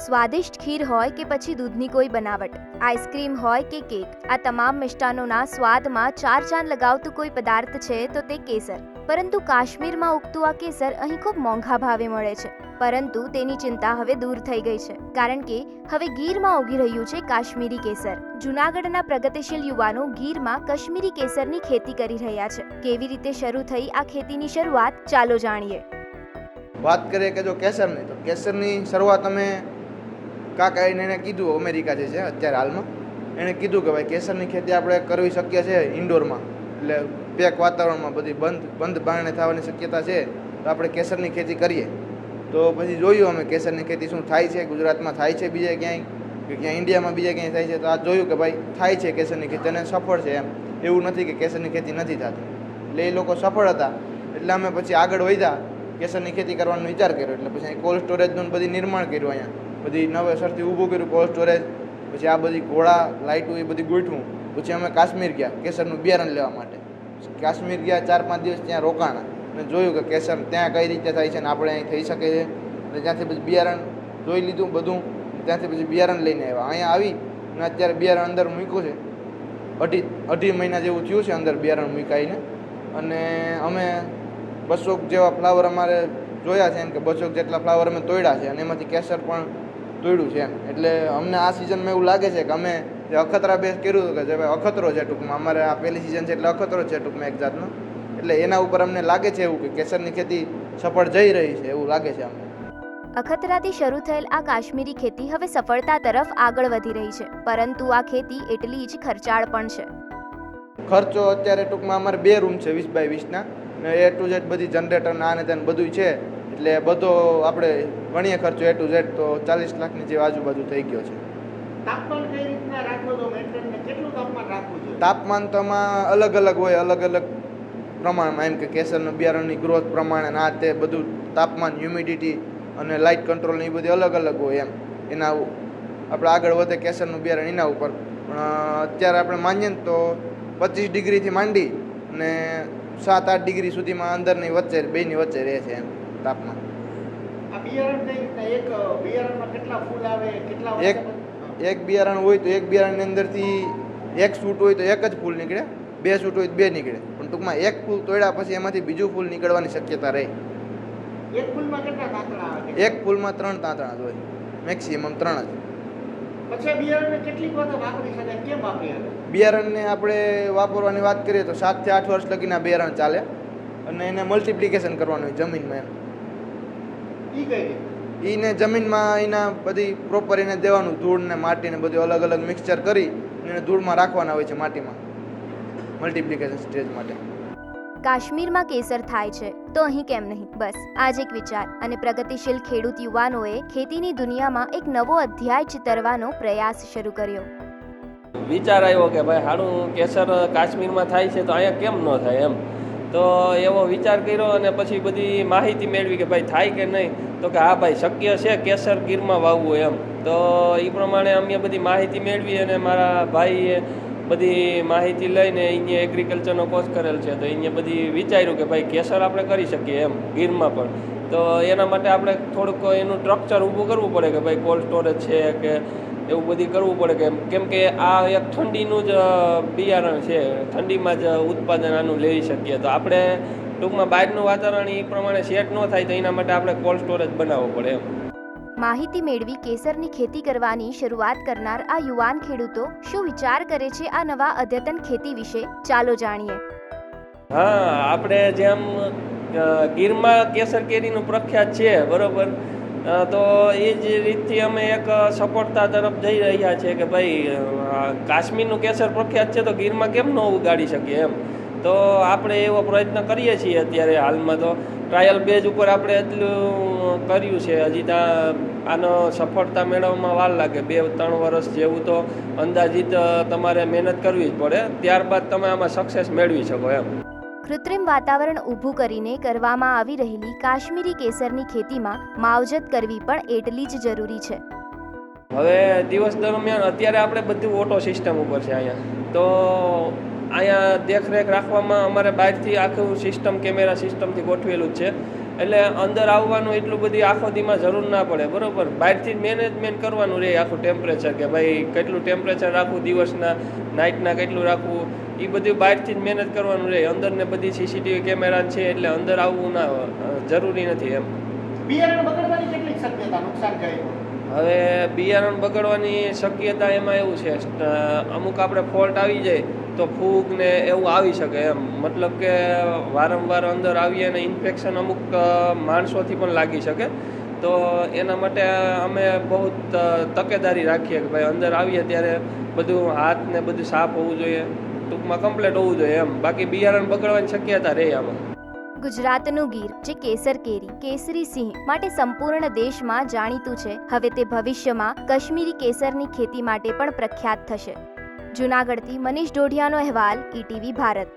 સ્વાદિષ્ટ ખીર હોય કે પછી દૂધની કોઈ બનાવટ, આઈસ્ક્રીમ હોય કે કેક, આ તમામ મિષ્ટાનોના સ્વાદમાં ચાર ચાંદ લગાવતું કોઈ પદાર્થ છે તો તે કેસર. પરંતુ કાશ્મીરમાં ઉગતું આ કેસર અહીં ખૂબ મોંઘા ભાવે મળે છે. પરંતુ તેની ચિંતા હવે દૂર થઈ ગઈ છે, કારણ કે હવે ગીરમાં ઉગી રહ્યું છે કાશ્મીરી કેસર. જૂનાગઢના પ્રગતિશીલ યુવાનો ગીરમાં કાશ્મીરી કેસરની ખેતી કરી રહ્યા છે. કેવી રીતે શરૂ થઈ આ ખેતીની શરૂઆત, ચાલો જાણીએ. વાત કરીએ કે જો કેસરની, તો કેસરની શરૂઆત અમે કાકાઈને એને કીધું, અમેરિકા જે છે અત્યારે હાલમાં, એણે કીધું કે ભાઈ કેસરની ખેતી આપણે કરવી શક્ય છે ઇન્ડોરમાં, એટલે પેક વાતાવરણમાં બધી બંધ બારણે થવાની શક્યતા છે, તો આપણે કેસરની ખેતી કરીએ. તો પછી જોયું અમે કેસરની ખેતી શું થાય છે, ગુજરાતમાં થાય છે બીજે ક્યાંય, કે ક્યાં ઇન્ડિયામાં બીજે ક્યાંય થાય છે. તો આ જોયું કે ભાઈ થાય છે કેસરની ખેતી અને સફળ છે એમ, એવું નથી કે કેસરની ખેતી નથી થતી. એટલે એ લોકો સફળ હતા, એટલે અમે પછી આગળ વધ્યા, કેસરની ખેતી કરવાનો વિચાર કર્યો. એટલે પછી કોલ્ડ સ્ટોરેજનું બધી નિર્માણ કર્યું, અહીંયા બધી નવેસરથી ઊભું કર્યું કોલ્ડ સ્ટોરેજ. પછી આ બધી ઘોડા લાઇટું એ બધી ગોઠવું. પછી અમે કાશ્મીર ગયા કેસરનું બિયારણ લેવા માટે. કાશ્મીર ગયા, 4-5 દિવસ ત્યાં રોકાણા અને જોયું કે કેસર ત્યાં કઈ રીતે થાય છે ને આપણે અહીં થઈ શકે છે. અને ત્યાંથી પછી બિયારણ જોઈ લીધું બધું, ત્યાંથી પછી બિયારણ લઈને આવ્યા. અહીંયા આવી અને અત્યારે બિયારણ અંદર મૂક્યું છે, અઢી મહિના જેવું થયું છે અંદર બિયારણ મૂકાઈને. અને અમે 200 જેવા ફ્લાવર અમારે જોયા છે, એમ કે 200 જેટલા ફ્લાવર અમે તોડ્યા છે અને એમાંથી કેસર પણ તોડ્યું છે એમ. એટલે અમને આ સિઝનમાં એવું લાગે છે કે અમે જે અખતરા બેસ કર્યું હતું, કે જે ભાઈ અખતરો છે ટૂંકમાં, અમારે આ પહેલી સિઝન છે એટલે અખતરો છે ટૂંકમાં એક જાતનો. એટલે એના ઉપર અમને લાગે છે એવું કે કેસરની ખેતી સફળ જઈ રહી છે એવું લાગે છે અમને. અખતરાથી શરૂ થયેલ આ કાશ્મીરી ખેતી હવે સફળતા તરફ આગળ વધી રહી છે, પરંતુ આ ખેતી એટલી જ ખર્ચાળ પણ છે. ખર્ચો અત્યારે ટૂંકમાં અમારે 2 રૂમ છે 20x20ના, ને A to Z બધી જનરેટર ના ને તેને બધું છે, એટલે બધો આપણે ગણીએ ખર્ચો A to Z તો 40 લાખની જેવી આજુબાજુ થઈ ગયો છે. તાપમાન કઈ રીતના રાખો છો મેન્ટેન, કેટલું તાપમાન રાખવું છે? તાપમાન તો આમાં અલગ અલગ હોય, અલગ અલગ પ્રમાણમાં, એમ કે કેસરના બિયારણની ગ્રોથ પ્રમાણે ના તે બધું તાપમાન, હ્યુમિડિટી અને લાઇટ કંટ્રોલ એ બધી અલગ અલગ હોય એમ. એના આપણે આગળ વધે કેસરનું બિયારણ એના ઉપર. પણ અત્યારે આપણે માનીએ ને તો 25 ડિગ્રીથી માંડી અને 7-8 ડિગ્રી સુધીમાં અંદરની વચ્ચે, બેની વચ્ચે રહે છે એમ તાપમાન. આ બિયારણ કઈ રીતના, એક બિયારણમાં કેટલા ફૂલ આવે, કેટલા એક બિયારણ હોય તો એક બિયારણની અંદરથી એક સૂટ હોય તો એક જ ફૂલ નીકળે, 2 સૂટ હોય તો 2 નીકળે. પણ ટૂંકમાં એક ફૂલ તોડ્યા પછી એમાંથી બીજું ફૂલ નીકળવાની શક્યતા રહે. એક ફૂલમાં કેટલા તાંતણા આવે? એક ફૂલમાં 3 તાંતણા જ હોય, મેક્સિમમ 3 જ. પછી બિયારણને કેટલીક વખત વાપરી શકાય, કેમ વાપરી શકાય? બિયારણને આપણે વાપરવાની વાત કરીએ તો 7 થી 8 વર્ષ લગીના બિયારણ ચાલે, અને એને મલ્ટિપ્લિકેશન કરવાનું હોય જમીનમાં એમ. ઈ કઈ રીતે? એને જમીનમાં એના બધી પ્રોપર એને દેવાનું, ધૂળ ને માટી ને બધું અલગ અલગ મિક્સચર કરી એને ધૂળમાં રાખવાના હોય છે માટીમાં, મલ્ટિપ્લિકેશન સ્ટેજ માટે. કાશ્મીરમાં કેસર થાય છે તો અહીં કેમ નહીં? બસ આ જ એક વિચાર અને પ્રગતિશીલ ખેડૂત યુવાનોએ ખેતીની દુનિયામાં એક નવો અધ્યાય ચિતરવાનો પ્રયાસ શરૂ કર્યો. વિચાર આવ્યો કે ભાઈ હારું કેસર કાશ્મીરમાં થાય છે તો અહીંયા કેમ ન થાય એમ. તો એવો વિચાર કર્યો અને પછી બધી માહિતી મેળવી કે ભાઈ થાય કે નહીં. તો કે હા ભાઈ શક્ય છે કેસર ગીરમાં વાવવું એમ. તો એ પ્રમાણે અમે બધી માહિતી મેળવી અને મારા ભાઈએ બધી માહિતી લઈને અહીંયા એગ્રીકલ્ચરનો કોર્સ કરેલ છે, તો અહીંયા બધી વિચાર્યું કે ભાઈ કેસર આપણે કરી શકીએ એમ ગીરમાં પણ. તો એના માટે આપણે થોડુંક એનું સ્ટ્રક્ચર ઊભું કરવું પડે કે ભાઈ કોલ્ડ સ્ટોરેજ છે કે એવું બધી કરવું પડે, કેમ કે આ એક ઠંડીનું જ બિયારણ છે, ઠંડીમાં જ ઉત્પાદન આનું લઈ શકીએ. તો આપણે ટૂંકમાં બહારનું વાતાવરણ એ પ્રમાણે સેટ ન થાય, તો એના માટે આપણે કોલ્ડ સ્ટોરેજ બનાવવો પડે એમ. માહિતી મેળવી કેસરની ખેતી કરવાની શરૂઆત કરનાર આ યુવાન ખેડૂતો શું વિચાર કરે છે આ નવા અદ્યતન ખેતી વિશે, ચાલો જાણીએ. હા, આપણે જેમ ગીરમાં કેસર કેરીનું પ્રખ્યાત છે બરોબર, તો એ જ રીતથી અમે એક સફળતા તરફ જઈ રહ્યા છીએ કે ભાઈ કાશ્મીરનું કેસર પ્રખ્યાત છે તો ગીરમાં કેમ ન ઉગાડી શકીએ એમ. તો આપણે એવો પ્રયત્ન કરીએ છીએ અત્યારે હાલમાં. તો ટ્રાયલ બેઝ ઉપર આપણે એટલું કર્યું છે, હજી ત્યાં આનો સફળતા મેળવવામાં વાર લાગે, 2-3 વર્ષ જેવું તો અંદાજિત તમારે મહેનત કરવી જ પડે, ત્યારબાદ તમે આમાં સક્સેસ મેળવી શકો એમ. કૃત્રિમ વાતાવરણ ઊભું કરીને કરવામાં આવી રહેલી કાશ્મીરી કેસરની ખેતીમાં માવજત કરવી પણ એટલી જ જરૂરી છે. હવે દિવસ દરમિયાન અત્યારે આપણે બધું ઓટો સિસ્ટમ ઉપર છે અહીંયા. તો અહીંયા દેખરેખ રાખવામાં અમારે બહારથી આખું સિસ્ટમ, કેમેરા સિસ્ટમથી ગોઠવેલું જ છે. એટલે અંદર આવવાનું એટલું બધી આખો દીમાં જરૂર ના પડે, બરોબર. બહારથી મેનેજમેન્ટ કરવાનું રહે આખું ટેમ્પરેચર, કે ભાઈ કેટલું ટેમ્પરેચર રાખવું દિવસના, નાઇટના કેટલું રાખવું, એ બધું બહારથી જ મહેનત કરવાનું રહે. અંદર ને બધી સીસીટીવી કેમેરા છે એટલે અંદર આવવું ના જરૂરી નથી એમ. બિયારણ બગડવાની કેટલી શક્યતા, નુકસાન જાય? હવે બિયારણ બગડવાની શક્યતા એમાં એવું છે, અમુક આપણે ફોલ્ટ આવી જાય તો ફૂગ ને એવું આવી શકે એમ. મતલબ કે વારંવાર અંદર આવીએ અને ઇન્ફેક્શન અમુક માણસોથી પણ લાગી શકે. તો એના માટે અમે બહુ તકેદારી રાખીએ કે ભાઈ અંદર આવીએ ત્યારે બધું હાથ ને બધું સાફ હોવું જોઈએ, ટૂંકમાં કમ્પ્લીટ હોવું જોઈએ એમ. બાકી બિયારણ બગડવાની શક્યતા રહે આમાં. ગુજરાતનું ગીર, જે કેસર કેરી, કેસરી સિંહ માટે સંપૂર્ણ દેશમાં જાણીતું છે, હવે તે ભવિષ્યમાં કાશ્મીરી કેસરની ખેતી માટે પણ પ્રખ્યાત થશે. જૂનાગઢથી મનીષ ડોઢિયાનો અહેવાલ, ETV ભારત.